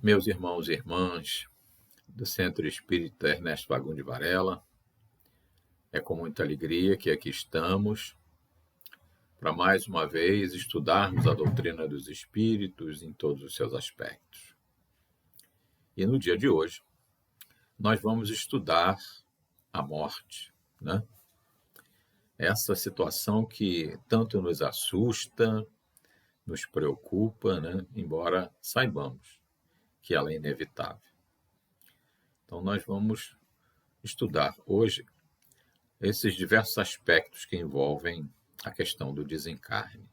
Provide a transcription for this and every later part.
Meus irmãos e irmãs do Centro Espírita Ernesto Fagundes Varela, é com muita alegria que aqui estamos para mais uma vez estudarmos a doutrina dos Espíritos em todos os seus aspectos. E no dia de hoje, nós vamos estudar a morte, né? Essa situação que tanto nos assusta, nos preocupa, né? Embora saibamos que ela é inevitável. Então, nós vamos estudar hoje esses diversos aspectos que envolvem a questão do desencarne.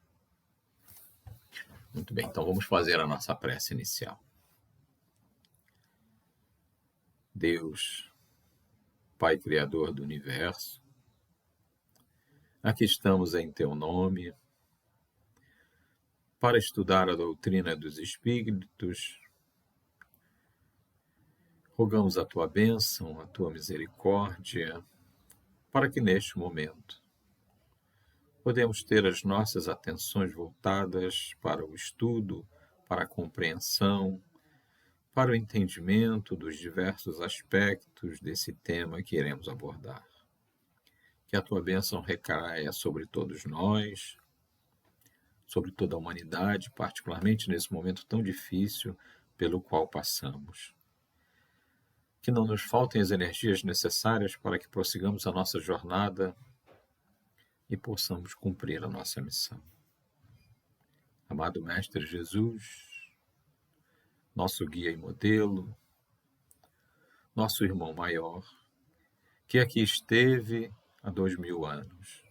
Muito bem, então vamos fazer a nossa prece inicial. Deus, Pai Criador do Universo, aqui estamos em Teu nome para estudar a doutrina dos Espíritos. Rogamos a Tua bênção, a Tua misericórdia, para que neste momento podemos ter as nossas atenções voltadas para o estudo, para a compreensão, para o entendimento dos diversos aspectos desse tema que iremos abordar. Que a Tua bênção recaia sobre todos nós, sobre toda a humanidade, particularmente nesse momento tão difícil pelo qual passamos. Que não nos faltem as energias necessárias para que prossigamos a nossa jornada e possamos cumprir a nossa missão. Amado Mestre Jesus, nosso guia e modelo, nosso irmão maior, que aqui esteve há 2000 anos,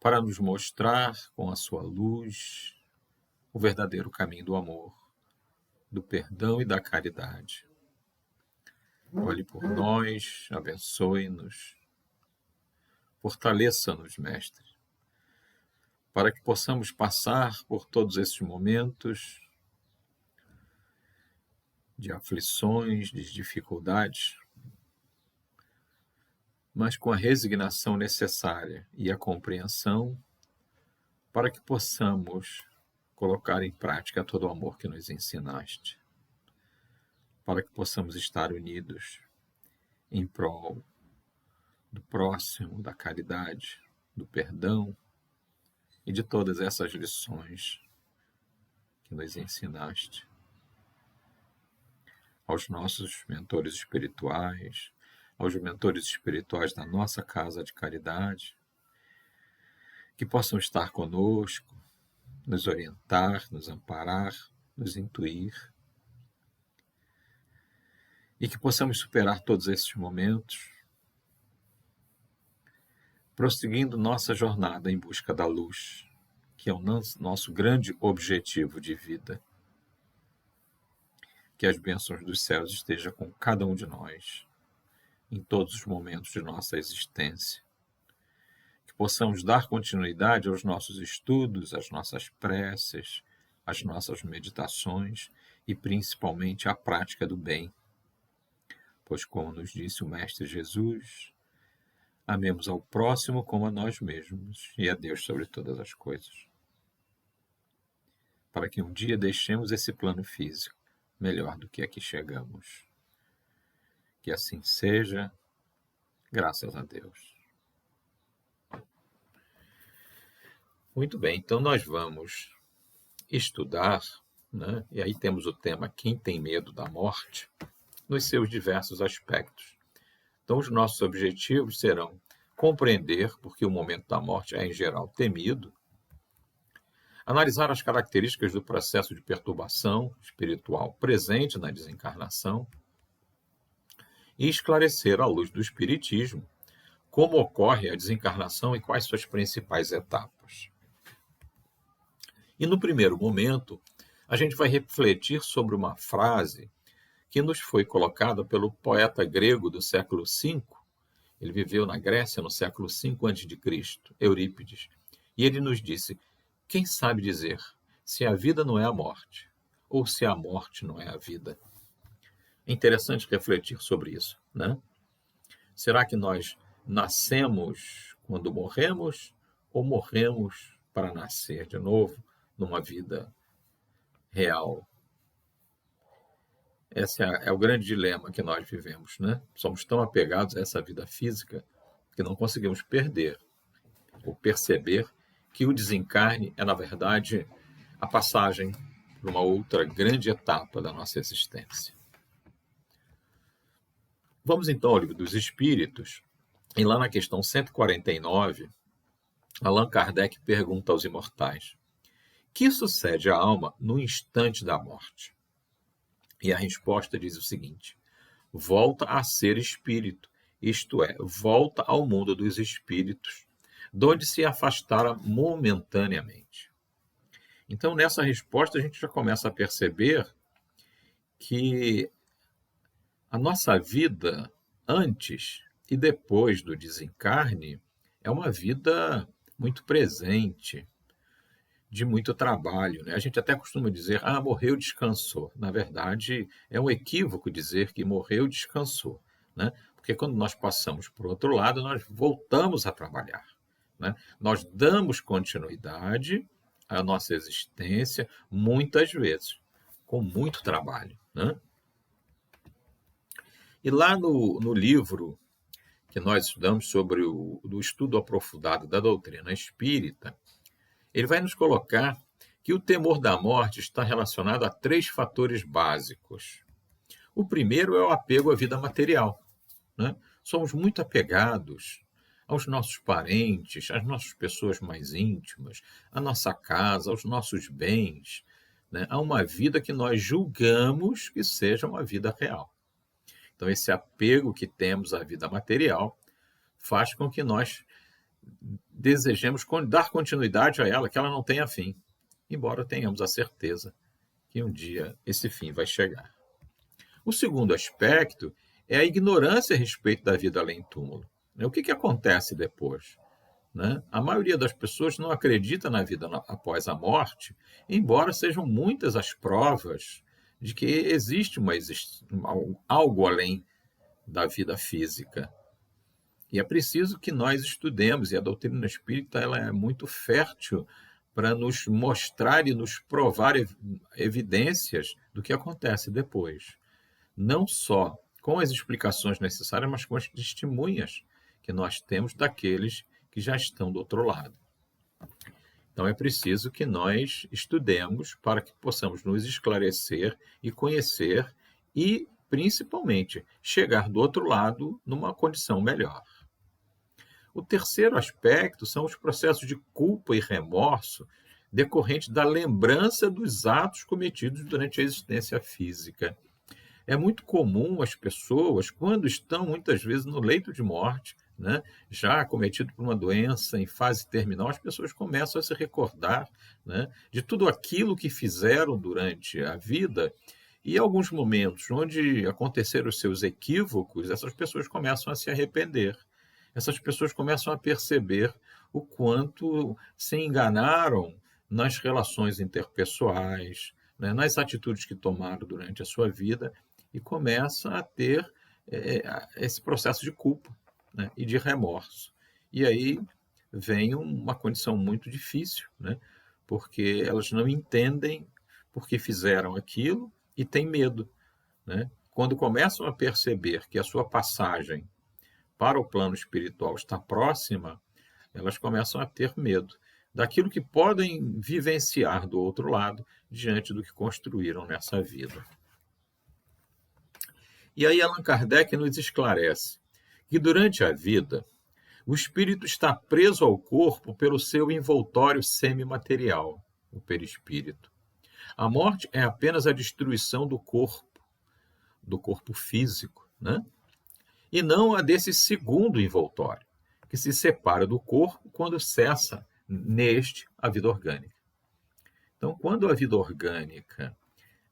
para nos mostrar com a sua luz o verdadeiro caminho do amor, do perdão e da caridade. Olhe por nós, abençoe-nos, fortaleça-nos, Mestre, para que possamos passar por todos esses momentos de aflições, de dificuldades, mas com a resignação necessária e a compreensão para que possamos colocar em prática todo o amor que nos ensinaste, para que possamos estar unidos em prol do próximo, da caridade, do perdão e de todas essas lições que nos ensinaste. Aos nossos mentores espirituais, aos mentores espirituais da nossa casa de caridade, que possam estar conosco, nos orientar, nos amparar, nos intuir, e que possamos superar todos esses momentos, prosseguindo nossa jornada em busca da luz, que é o nosso grande objetivo de vida. Que as bênçãos dos céus estejam com cada um de nós, em todos os momentos de nossa existência. Que possamos dar continuidade aos nossos estudos, às nossas preces, às nossas meditações e principalmente à prática do bem. Pois, como nos disse o Mestre Jesus, amemos ao próximo como a nós mesmos e a Deus sobre todas as coisas. Para que um dia deixemos esse plano físico melhor do que aqui chegamos. Que assim seja, graças a Deus. Muito bem, então nós vamos estudar, né? E aí temos o tema Quem tem medo da morte, nos seus diversos aspectos. Então os nossos objetivos serão compreender porque o momento da morte é em geral temido, analisar as características do processo de perturbação espiritual presente na desencarnação e esclarecer à luz do Espiritismo como ocorre a desencarnação e quais suas principais etapas. E no primeiro momento, a gente vai refletir sobre uma frase que nos foi colocada pelo poeta grego do século V. Ele viveu na Grécia no século V a.C., Eurípides. E ele nos disse: quem sabe dizer se a vida não é a morte, ou se a morte não é a vida? É interessante refletir sobre isso, né? Será que nós nascemos quando morremos, ou morremos para nascer de novo numa vida real? Esse é o grande dilema que nós vivemos, né? Somos tão apegados a essa vida física que não conseguimos perder ou perceber que o desencarne é, na verdade, a passagem para uma outra grande etapa da nossa existência. Vamos então ao Livro dos Espíritos, e lá na questão 149, Allan Kardec pergunta aos imortais: que sucede à alma no instante da morte? E a resposta diz o seguinte: volta a ser espírito, isto é, volta ao mundo dos espíritos, de onde se afastara momentaneamente. Então, nessa resposta, a gente já começa a perceber que a nossa vida antes e depois do desencarne é uma vida muito presente, de muito trabalho, né? A gente até costuma dizer, morreu, descansou. Na verdade, é um equívoco dizer que morreu, descansou, né? Porque quando nós passamos para o outro lado, nós voltamos a trabalhar, né? Nós damos continuidade à nossa existência, muitas vezes, com muito trabalho, né? E lá no livro que nós estudamos sobre do estudo aprofundado da doutrina espírita, ele vai nos colocar que o temor da morte está relacionado a 3 fatores básicos. O primeiro é o apego à vida material, né? Somos muito apegados aos nossos parentes, às nossas pessoas mais íntimas, à nossa casa, aos nossos bens, né? A uma vida que nós julgamos que seja uma vida real. Então, esse apego que temos à vida material faz com que nós desejemos dar continuidade a ela, que ela não tenha fim, embora tenhamos a certeza que um dia esse fim vai chegar. O segundo aspecto é a ignorância a respeito da vida além túmulo. O que acontece depois? A maioria das pessoas não acredita na vida após a morte, embora sejam muitas as provas de que existe algo além da vida física. E é preciso que nós estudemos, e a doutrina espírita ela é muito fértil para nos mostrar e nos provar evidências do que acontece depois. Não só com as explicações necessárias, mas com as testemunhas que nós temos daqueles que já estão do outro lado. Então é preciso que nós estudemos para que possamos nos esclarecer e conhecer e, principalmente, chegar do outro lado numa condição melhor. O terceiro aspecto são os processos de culpa e remorso decorrentes da lembrança dos atos cometidos durante a existência física. É muito comum as pessoas, quando estão muitas vezes no leito de morte, né, já acometido por uma doença em fase terminal, as pessoas começam a se recordar, né, de tudo aquilo que fizeram durante a vida, e em alguns momentos onde aconteceram os seus equívocos, essas pessoas começam a se arrepender. Essas pessoas começam a perceber o quanto se enganaram nas relações interpessoais, né, nas atitudes que tomaram durante a sua vida, e começa a ter esse processo de culpa, né, e de remorso. E aí vem uma condição muito difícil, né, porque elas não entendem por que fizeram aquilo e têm medo, né? Quando começam a perceber que a sua passagem para o plano espiritual está próxima, elas começam a ter medo daquilo que podem vivenciar do outro lado diante do que construíram nessa vida. E aí Allan Kardec nos esclarece que durante a vida, o espírito está preso ao corpo pelo seu envoltório semimaterial, o perispírito. A morte é apenas a destruição do corpo físico, né? E não a desse segundo envoltório, que se separa do corpo quando cessa neste a vida orgânica. Então, quando a vida orgânica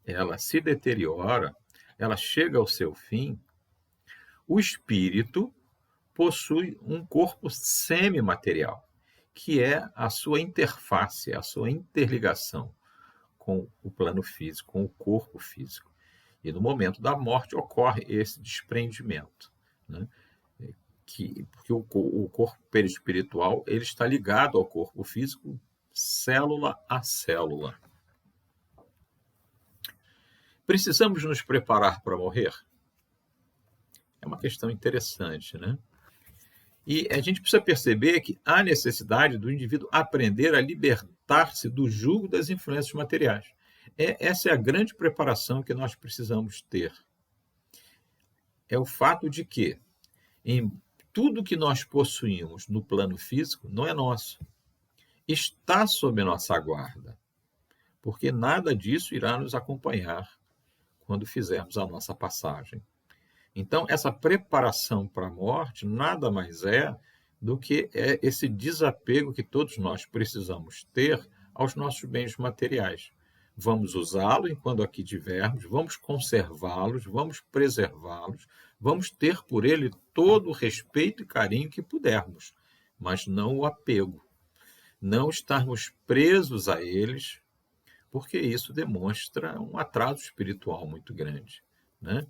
ela se deteriora, ela chega ao seu fim, o espírito possui um corpo semimaterial, que é a sua interface, a sua interligação com o plano físico, com o corpo físico. E no momento da morte ocorre esse desprendimento, né? Porque o corpo perispiritual ele está ligado ao corpo físico, célula a célula. Precisamos nos preparar para morrer? É uma questão interessante, né? E a gente precisa perceber que há necessidade do indivíduo aprender a libertar-se do jugo das influências materiais. Essa é a grande preparação que nós precisamos ter. É o fato de que em tudo que nós possuímos no plano físico não é nosso. Está sob nossa guarda, porque nada disso irá nos acompanhar quando fizermos a nossa passagem. Então, essa preparação para a morte nada mais é do que esse desapego que todos nós precisamos ter aos nossos bens materiais. Vamos usá-los enquanto aqui tivermos, vamos conservá-los, vamos preservá-los, vamos ter por ele todo o respeito e carinho que pudermos, mas não o apego. Não estarmos presos a eles, porque isso demonstra um atraso espiritual muito grande, né?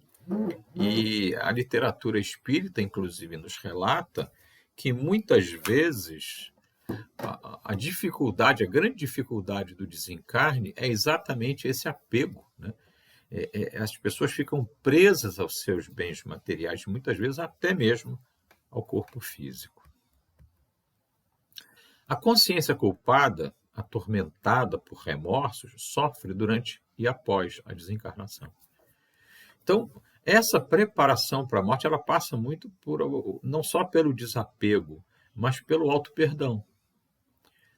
E a literatura espírita, inclusive, nos relata que muitas vezes a dificuldade, a grande dificuldade do desencarne é exatamente esse apego, né? As pessoas ficam presas aos seus bens materiais, muitas vezes até mesmo ao corpo físico. A consciência culpada, atormentada por remorsos, sofre durante e após a desencarnação. Então, essa preparação para a morte, ela passa muito não só pelo desapego, mas pelo auto-perdão.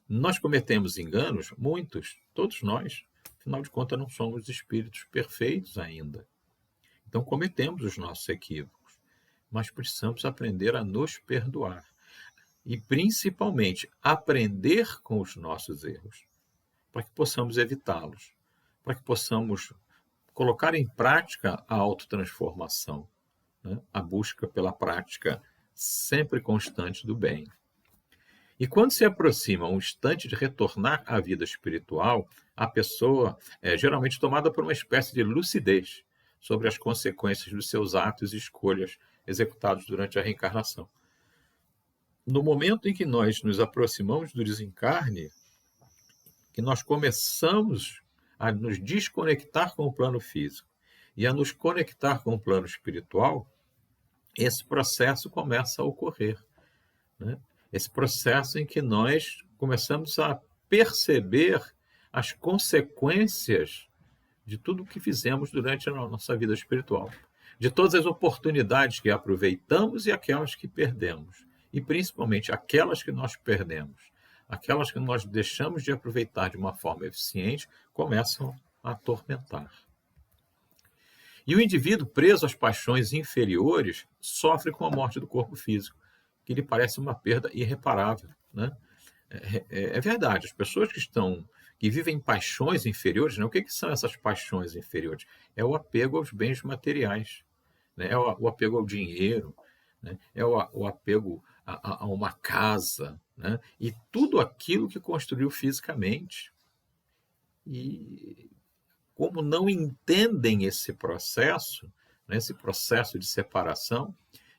Nós cometemos enganos, muitos, todos nós, afinal de contas não somos espíritos perfeitos ainda. Então cometemos os nossos equívocos, mas precisamos aprender a nos perdoar. E principalmente aprender com os nossos erros, para que possamos evitá-los, para que possamos colocar em prática a autotransformação, né? A busca pela prática sempre constante do bem. E quando se aproxima um instante de retornar à vida espiritual, a pessoa é geralmente tomada por uma espécie de lucidez sobre as consequências dos seus atos e escolhas executados durante a reencarnação. No momento em que nós nos aproximamos do desencarne, que nós começamos a nos desconectar com o plano físico e a nos conectar com o plano espiritual, esse processo começa a ocorrer, né? Esse processo em que nós começamos a perceber as consequências de tudo o que fizemos durante a nossa vida espiritual, de todas as oportunidades que aproveitamos e aquelas que perdemos, e principalmente aquelas que nós perdemos, aquelas que nós deixamos de aproveitar de uma forma eficiente, começam a atormentar. E o indivíduo preso às paixões inferiores sofre com a morte do corpo físico, que lhe parece uma perda irreparável, né? É verdade, as pessoas que vivem paixões inferiores, né? O que são essas paixões inferiores? É o apego aos bens materiais, né? É o apego ao dinheiro, né? É o apego a uma casa, né? E tudo aquilo que construiu fisicamente. E como não entendem esse processo, né, esse processo de separação,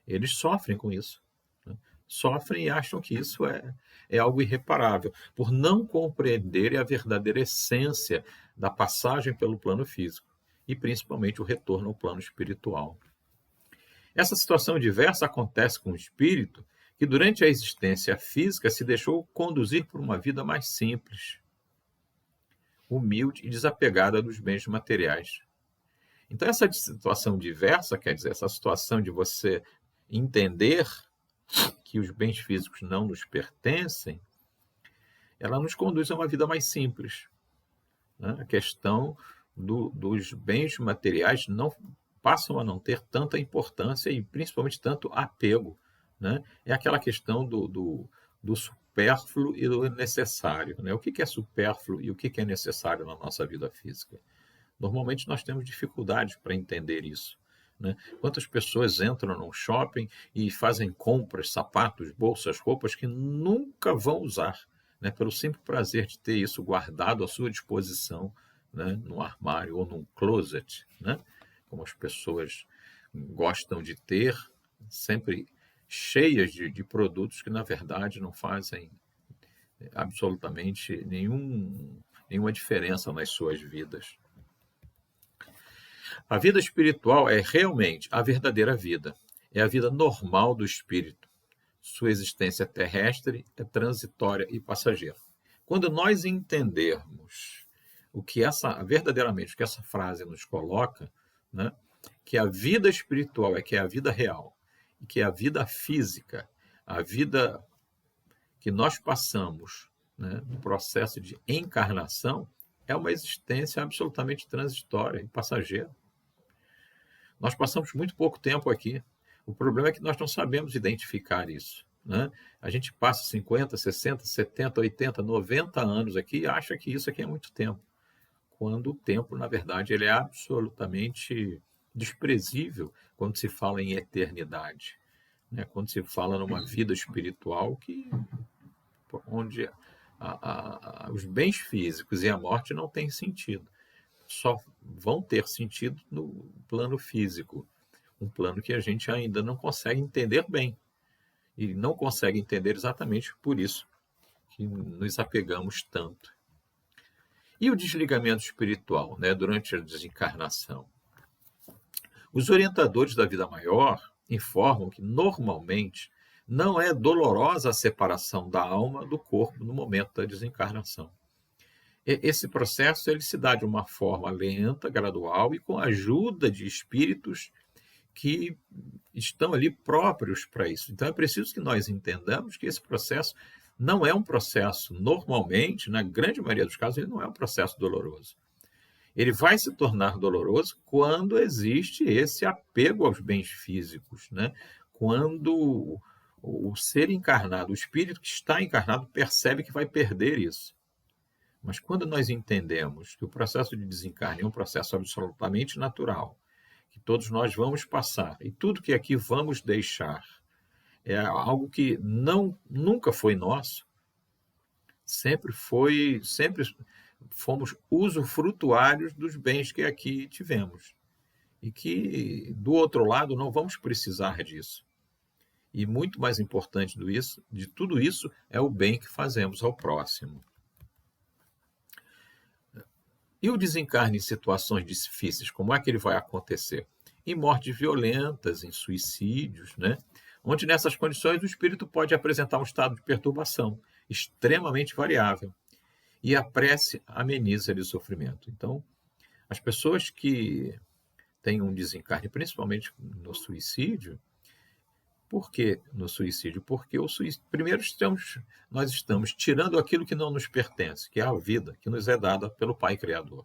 eles sofrem com isso, né? Sofrem e acham que isso é algo irreparável, por não compreenderem a verdadeira essência da passagem pelo plano físico e principalmente o retorno ao plano espiritual. Essa situação diversa acontece com o espírito que durante a existência física se deixou conduzir por uma vida mais simples, humilde e desapegada dos bens materiais. Então, essa situação diversa, quer dizer, essa situação de você entender que os bens físicos não nos pertencem, ela nos conduz a uma vida mais simples, né? A questão dos bens materiais passam a não ter tanta importância e principalmente tanto apego, né? É aquela questão do supérfluo e do necessário, né? O que é supérfluo e o que é necessário na nossa vida física? Normalmente nós temos dificuldades para entender isso, né? Quantas pessoas entram num shopping e fazem compras, sapatos, bolsas, roupas que nunca vão usar, né? Pelo simples prazer de ter isso guardado à sua disposição, né? Num armário ou num closet, né? Como as pessoas gostam de ter, sempre cheias de produtos que, na verdade, não fazem absolutamente nenhuma diferença nas suas vidas. A vida espiritual é realmente a verdadeira vida. É a vida normal do espírito. Sua existência terrestre é transitória e passageira. Quando nós entendermos verdadeiramente o que essa frase nos coloca, né, que a vida espiritual que é a vida real, e que é a vida física, a vida que nós passamos, né, no processo de encarnação, é uma existência absolutamente transitória e passageira. Nós passamos muito pouco tempo aqui. O problema é que nós não sabemos identificar isso, né? A gente passa 50, 60, 70, 80, 90 anos aqui e acha que isso aqui é muito tempo, quando o tempo, na verdade, ele é absolutamente desprezível quando se fala em eternidade, né? Quando se fala numa vida espiritual onde os bens físicos e a morte não têm sentido. Só vão ter sentido no plano físico, um plano que a gente ainda não consegue entender bem. E não consegue entender exatamente por isso que nos apegamos tanto. E o desligamento espiritual, né, durante a desencarnação? Os orientadores da vida maior informam que, normalmente, não é dolorosa a separação da alma do corpo no momento da desencarnação. Esse processo ele se dá de uma forma lenta, gradual e com a ajuda de espíritos que estão ali próprios para isso. Então é preciso que nós entendamos que esse processo não é um processo, normalmente, na grande maioria dos casos, ele não é um processo doloroso. Ele vai se tornar doloroso quando existe esse apego aos bens físicos, né? Quando o ser encarnado, o espírito que está encarnado, percebe que vai perder isso. Mas quando nós entendemos que o processo de desencarne é um processo absolutamente natural, que todos nós vamos passar, e tudo que aqui vamos deixar é algo que nunca foi nosso, sempre fomos usufrutuários dos bens que aqui tivemos. E que, do outro lado, não vamos precisar disso. E muito mais importante de tudo isso é o bem que fazemos ao próximo. E o desencarne em situações difíceis, como é que ele vai acontecer? Em mortes violentas, em suicídios, né? Onde nessas condições o espírito pode apresentar um estado de perturbação extremamente variável. E a prece ameniza-lhe o sofrimento. Então, as pessoas que têm um desencarne, principalmente no suicídio, por que no suicídio? Porque primeiro nós estamos tirando aquilo que não nos pertence, que é a vida, que nos é dada pelo Pai Criador.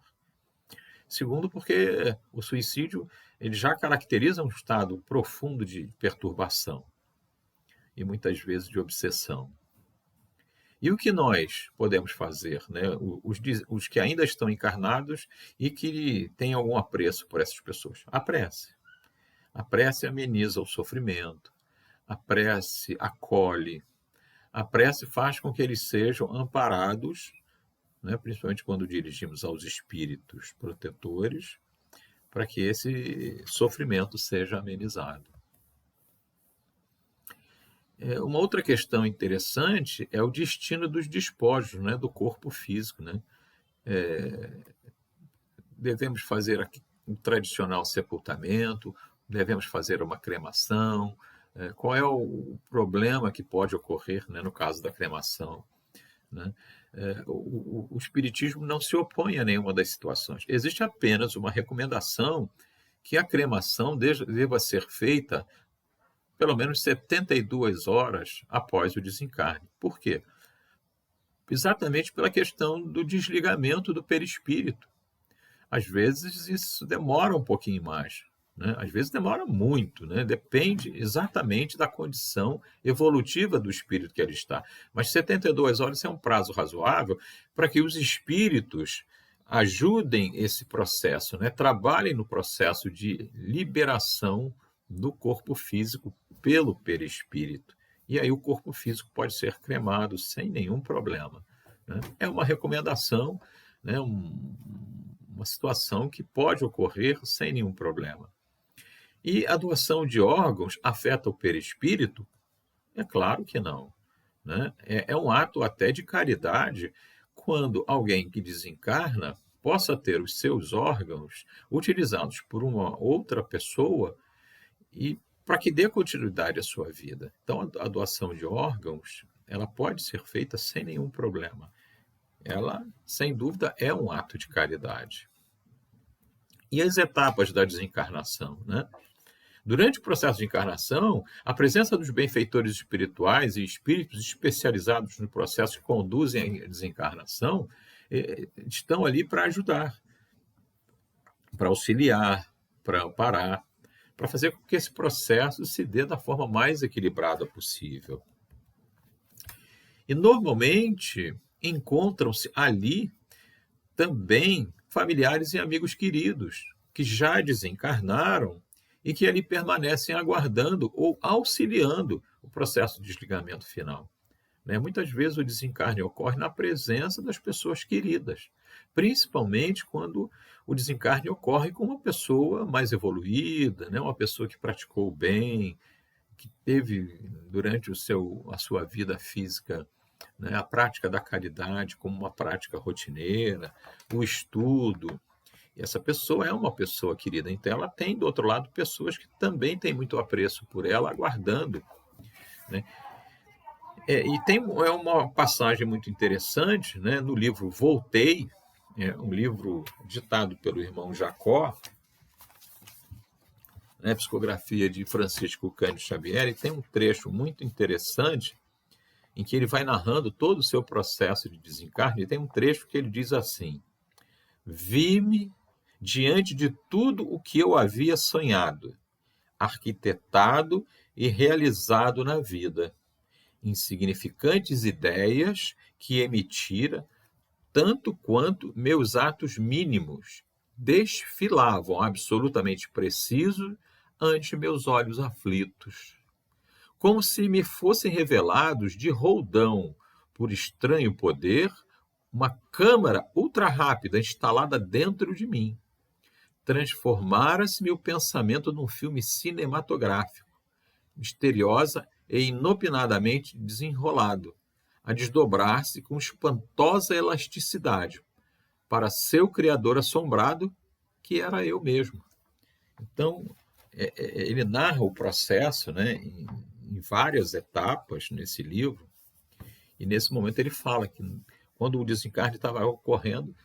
Segundo, porque o suicídio ele já caracteriza um estado profundo de perturbação e muitas vezes de obsessão. E o que nós podemos fazer, né? Os que ainda estão encarnados e que têm algum apreço por essas pessoas? A prece. A prece ameniza o sofrimento, a prece acolhe, a prece faz com que eles sejam amparados, né? Principalmente quando dirigimos aos espíritos protetores, para que esse sofrimento seja amenizado. Uma outra questão interessante é o destino dos despojos, né, do corpo físico. Né? Devemos fazer o tradicional sepultamento, devemos fazer uma cremação. Qual é o problema que pode ocorrer, né, no caso da cremação? Né? O Espiritismo não se opõe a nenhuma das situações. Existe apenas uma recomendação que a cremação deva ser feita pelo menos 72 horas após o desencarne. Por quê? Exatamente pela questão do desligamento do perispírito. Às vezes isso demora um pouquinho mais, né? Às vezes demora muito, né? Depende exatamente da condição evolutiva do espírito que ele está. Mas 72 horas é um prazo razoável para que os espíritos ajudem esse processo, né? Trabalhem no processo de liberação do corpo físico pelo perispírito. E aí o corpo físico pode ser cremado sem nenhum problema. Né? É uma recomendação, né? Uma situação que pode ocorrer sem nenhum problema. E a doação de órgãos afeta o perispírito? É claro que não. Né? É um ato até de caridade quando alguém que desencarna possa ter os seus órgãos utilizados por uma outra pessoa e para que dê continuidade à sua vida. Então, a doação de órgãos, ela pode ser feita sem nenhum problema. Ela, sem dúvida, é um ato de caridade. E as etapas da desencarnação, né? Durante o processo de encarnação, a presença dos benfeitores espirituais e espíritos especializados no processo que conduzem à desencarnação estão ali para ajudar, para auxiliar, para amparar, para fazer com que esse processo se dê da forma mais equilibrada possível. E, normalmente, encontram-se ali também familiares e amigos queridos que já desencarnaram e que ali permanecem aguardando ou auxiliando o processo de desligamento final. Muitas vezes o desencarne ocorre na presença das pessoas queridas, principalmente quando o desencarne ocorre com uma pessoa mais evoluída, uma pessoa que praticou o bem, que teve durante a sua vida física a prática da caridade como uma prática rotineira, o estudo. E essa pessoa é uma pessoa querida, então ela tem, do outro lado, pessoas que também têm muito apreço por ela, aguardando. E tem uma passagem muito interessante no livro Voltei, um livro ditado pelo irmão Jacó, psicografia de Francisco Cândido Xavier, e tem um trecho muito interessante em que ele vai narrando todo o seu processo de desencarne, e tem um trecho que ele diz assim: vi-me diante de tudo o que eu havia sonhado, arquitetado e realizado na vida, insignificantes ideias que emitira, tanto quanto meus atos mínimos desfilavam absolutamente precisos ante meus olhos aflitos, como se me fossem revelados de roldão, por estranho poder, uma câmara ultra-rápida instalada dentro de mim. Transformara-se-me o pensamento num filme cinematográfico, misteriosa e inopinadamente desenrolado, a desdobrar-se com espantosa elasticidade, para seu criador assombrado, que era eu mesmo. Então, ele narra o processo em várias etapas nesse livro, e nesse momento ele fala que quando o desencarne estava ocorrendo,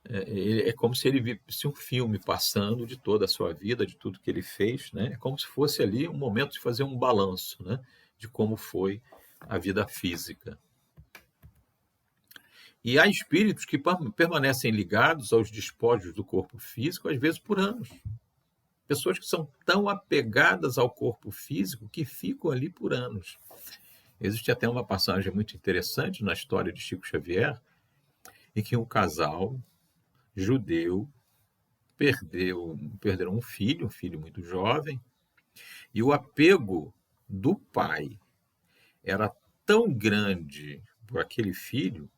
é como se ele visse um filme passando de toda a sua vida, de tudo que ele fez, é como se fosse ali um momento de fazer um balanço de como foi a vida física. E há espíritos que permanecem ligados aos despojos do corpo físico, às vezes por anos. Pessoas que são tão apegadas ao corpo físico que ficam ali por anos. Existe até uma passagem muito interessante na história de Chico Xavier, em que um casal judeu perderam um filho muito jovem, e o apego do pai era tão grande por aquele filho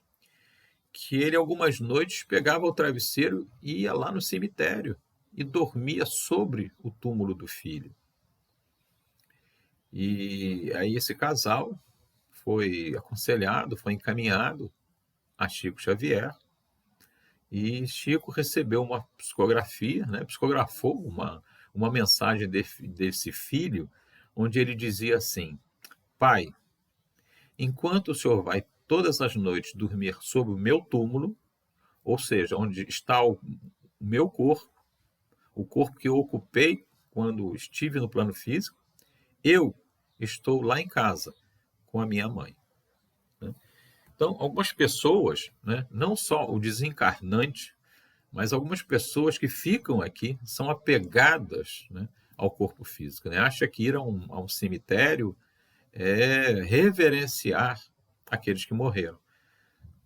que ele, algumas noites, pegava o travesseiro e ia lá no cemitério e dormia sobre o túmulo do filho. E aí esse casal foi aconselhado, foi encaminhado a Chico Xavier, e Chico recebeu uma psicografia, psicografou uma mensagem desse filho, onde ele dizia assim: pai, enquanto o senhor vai todas as noites dormir sobre o meu túmulo, ou seja, onde está o meu corpo, o corpo que eu ocupei quando estive no plano físico, eu estou lá em casa com a minha mãe. Então, algumas pessoas, não só o desencarnante, mas algumas pessoas que ficam aqui são apegadas ao corpo físico. Acha que ir a um cemitério é reverenciar aqueles que morreram,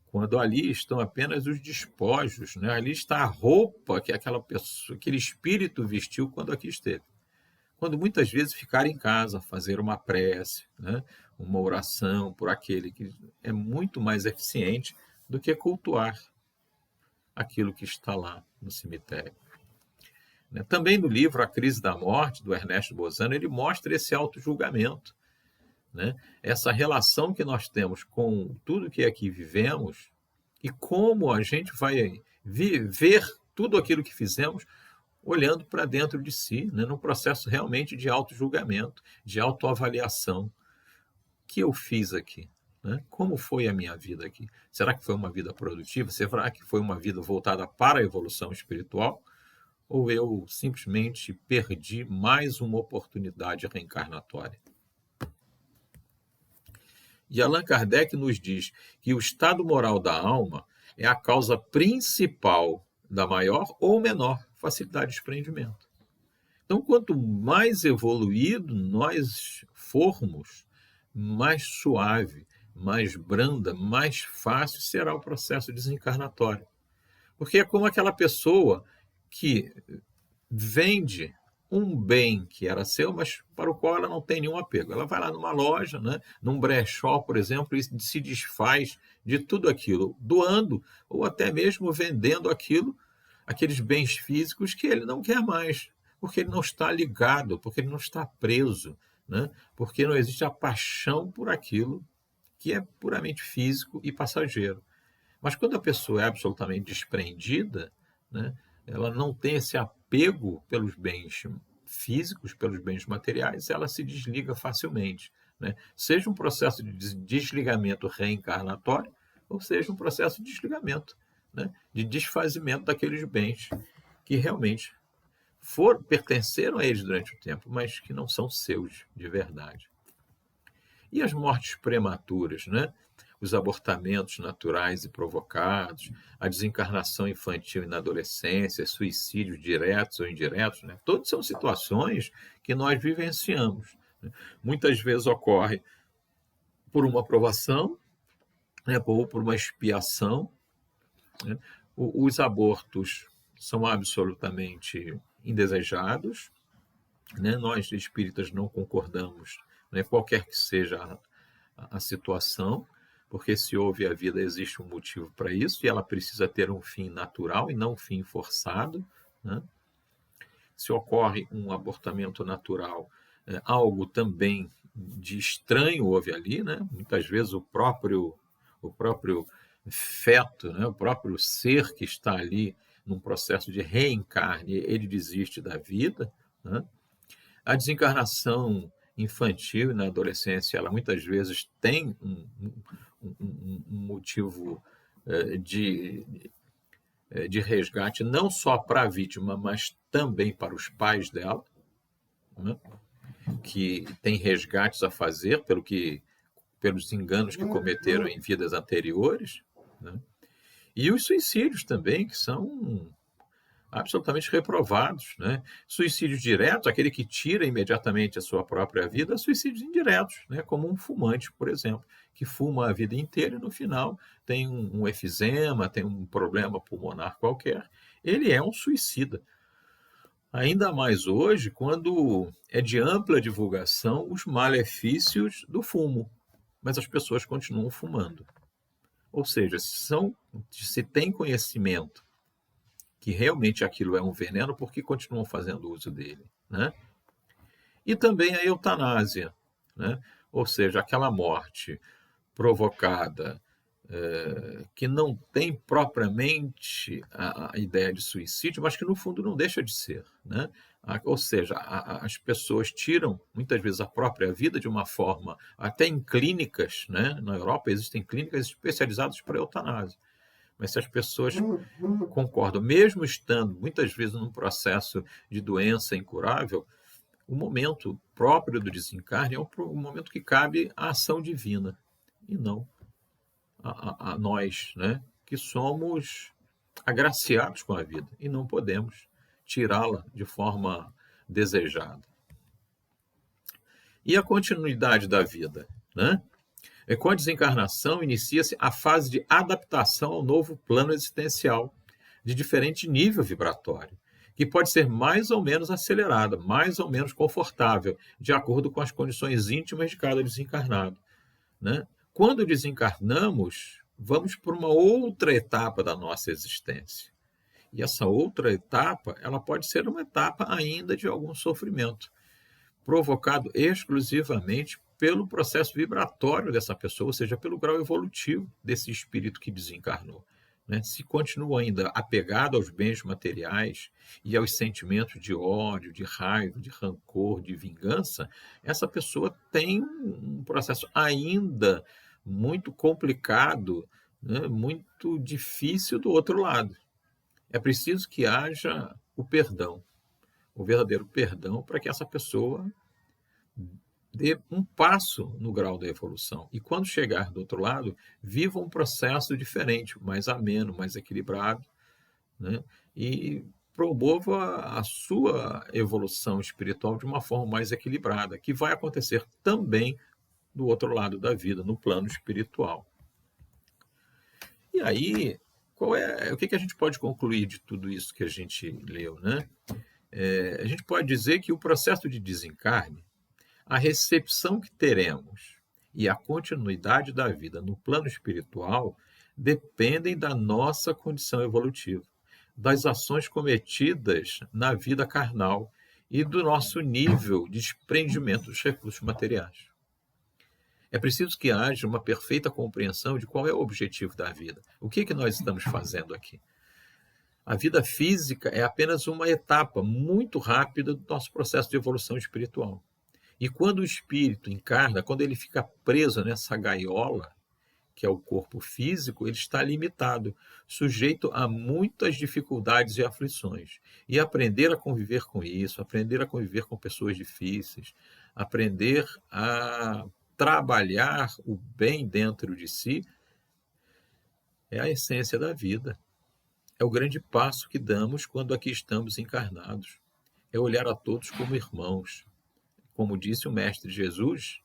quando ali estão apenas os despojos, ali está a roupa que aquele espírito vestiu quando aqui esteve. Quando muitas vezes ficar em casa, fazer uma prece, uma oração por aquele que é muito mais eficiente do que cultuar aquilo que está lá no cemitério. Também no livro A Crise da Morte, do Ernesto Bozano, ele mostra esse autojulgamento, essa relação que nós temos com tudo que aqui vivemos e como a gente vai ver tudo aquilo que fizemos olhando para dentro de si, né, num processo realmente de auto-julgamento, de autoavaliação. O que eu fiz aqui? Né? Como foi a minha vida aqui? Será que foi uma vida produtiva? Será que foi uma vida voltada para a evolução espiritual? Ou eu simplesmente perdi mais uma oportunidade reencarnatória? E Allan Kardec nos diz que o estado moral da alma é a causa principal da maior ou menor facilidade de desprendimento. Então, quanto mais evoluído nós formos, mais suave, mais branda, mais fácil será o processo desencarnatório. Porque é como aquela pessoa que vende um bem que era seu, mas para o qual ela não tem nenhum apego. Ela vai lá numa loja, né, num brechó, por exemplo, e se desfaz de tudo aquilo, doando ou até mesmo vendendo aqueles bens físicos que ele não quer mais, porque ele não está ligado, porque ele não está preso, né, porque não existe a paixão por aquilo que é puramente físico e passageiro. Mas quando a pessoa é absolutamente desprendida, né, ela não tem esse apego pelos bens físicos, pelos bens materiais, ela se desliga facilmente. Né? Seja um processo de desligamento reencarnatório, ou seja um processo de desligamento, né, de desfazimento daqueles bens que realmente pertenceram a eles durante o tempo, mas que não são seus de verdade. E as mortes prematuras, né? Os abortamentos naturais e provocados, a desencarnação infantil e na adolescência, suicídios diretos ou indiretos, né? Todas são situações que nós vivenciamos. Né? Muitas vezes ocorre por uma provação, né? Ou por uma expiação. Né? Os abortos são absolutamente indesejados. Né? Nós, espíritas, não concordamos, né? Qualquer que seja a situação, porque se houve a vida, existe um motivo para isso, e ela precisa ter um fim natural e não um fim forçado. Né? Se ocorre um abortamento natural, algo também de estranho houve ali, né? Muitas vezes o próprio feto, né? O próprio ser que está ali num processo de reencarne, ele desiste da vida. Né? A desencarnação infantil e na adolescência, ela muitas vezes tem um motivo de resgate, não só para a vítima, mas também para os pais dela, né? Que tem resgates a fazer pelos enganos que cometeram em vidas anteriores. Né? E os suicídios também, que são absolutamente reprovados. Né? Suicídios diretos, aquele que tira imediatamente a sua própria vida, suicídios indiretos, né? Como um fumante, por exemplo, que fuma a vida inteira e no final tem um efizema, tem um problema pulmonar qualquer. Ele é um suicida. Ainda mais hoje, quando é de ampla divulgação os malefícios do fumo, mas as pessoas continuam fumando. Ou seja, se tem conhecimento que realmente aquilo é um veneno, por que continuam fazendo uso dele? Né? E também a eutanásia, né? Ou seja, aquela morte provocada que não tem propriamente a ideia de suicídio, mas que no fundo não deixa de ser. Né? Ou seja, as pessoas tiram muitas vezes a própria vida de uma forma, até em clínicas, né? Na Europa existem clínicas especializadas para eutanásia. Mas se as pessoas concordam, mesmo estando muitas vezes num processo de doença incurável, o momento próprio do desencarne é um momento que cabe à ação divina, e não a nós, né, que somos agraciados com a vida e não podemos tirá-la de forma desejada. E a continuidade da vida, né? Com a desencarnação, inicia-se a fase de adaptação ao novo plano existencial, de diferente nível vibratório, que pode ser mais ou menos acelerada, mais ou menos confortável, de acordo com as condições íntimas de cada desencarnado. Né? Quando desencarnamos, vamos para uma outra etapa da nossa existência. E essa outra etapa, ela pode ser uma etapa ainda de algum sofrimento, provocado exclusivamente pelo processo vibratório dessa pessoa, ou seja, pelo grau evolutivo desse espírito que desencarnou. né? Se continua ainda apegado aos bens materiais e aos sentimentos de ódio, de raiva, de rancor, de vingança, essa pessoa tem um processo ainda muito complicado, né? Muito difícil do outro lado. É preciso que haja o perdão, o verdadeiro perdão, para que essa pessoa dê um passo no grau da evolução. E quando chegar do outro lado, viva um processo diferente, mais ameno, mais equilibrado, né? E promova a sua evolução espiritual de uma forma mais equilibrada, que vai acontecer também do outro lado da vida, no plano espiritual. E aí, o que a gente pode concluir de tudo isso que a gente leu, né? A gente pode dizer que o processo de desencarne, a recepção que teremos e a continuidade da vida no plano espiritual dependem da nossa condição evolutiva, das ações cometidas na vida carnal e do nosso nível de desprendimento dos recursos materiais. É preciso que haja uma perfeita compreensão de qual é o objetivo da vida. O que nós estamos fazendo aqui? A vida física é apenas uma etapa muito rápida do nosso processo de evolução espiritual. E quando o espírito encarna, quando ele fica preso nessa gaiola, que é o corpo físico, ele está limitado, sujeito a muitas dificuldades e aflições. E aprender a conviver com isso, aprender a conviver com pessoas difíceis, aprender a trabalhar o bem dentro de si, é a essência da vida. É o grande passo que damos quando aqui estamos encarnados. É olhar a todos como irmãos. Como disse o Mestre Jesus,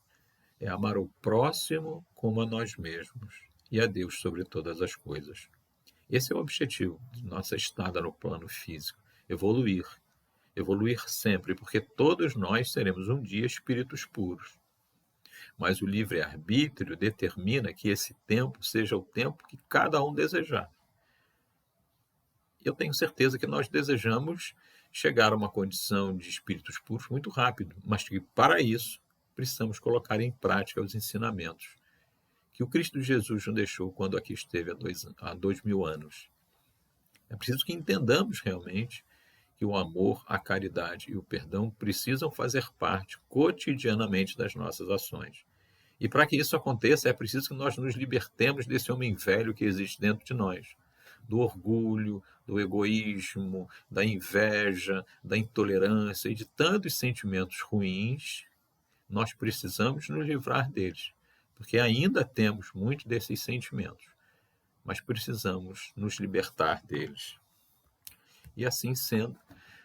é amar o próximo como a nós mesmos e a Deus sobre todas as coisas. Esse é o objetivo de nossa estada no plano físico, evoluir. Evoluir sempre, porque todos nós seremos um dia espíritos puros. Mas o livre-arbítrio determina que esse tempo seja o tempo que cada um desejar. Eu tenho certeza que nós desejamos chegar a uma condição de espíritos puros muito rápido, mas que para isso precisamos colocar em prática os ensinamentos que o Cristo Jesus nos deixou quando aqui esteve há 2000 anos. É preciso que entendamos realmente que o amor, a caridade e o perdão precisam fazer parte cotidianamente das nossas ações. E para que isso aconteça, é preciso que nós nos libertemos desse homem velho que existe dentro de nós, do orgulho, do egoísmo, da inveja, da intolerância e de tantos sentimentos ruins. Nós precisamos nos livrar deles, porque ainda temos muitos desses sentimentos, mas precisamos nos libertar deles. E assim sendo,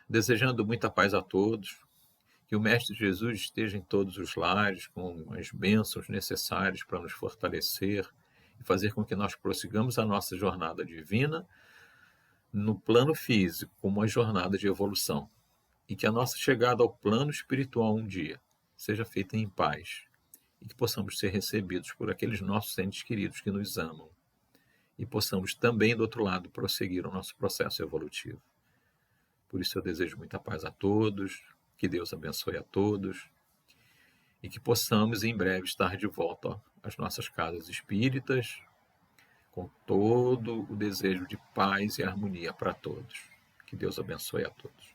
desejando muita paz a todos, que o Mestre Jesus esteja em todos os lares, com as bênçãos necessárias para nos fortalecer e fazer com que nós prossigamos a nossa jornada divina no plano físico, como uma jornada de evolução. E que a nossa chegada ao plano espiritual um dia seja feita em paz. E que possamos ser recebidos por aqueles nossos entes queridos que nos amam. E possamos também, do outro lado, prosseguir o nosso processo evolutivo. Por isso eu desejo muita paz a todos, que Deus abençoe a todos e que possamos em breve estar de volta às nossas casas espíritas com todo o desejo de paz e harmonia para todos. Que Deus abençoe a todos.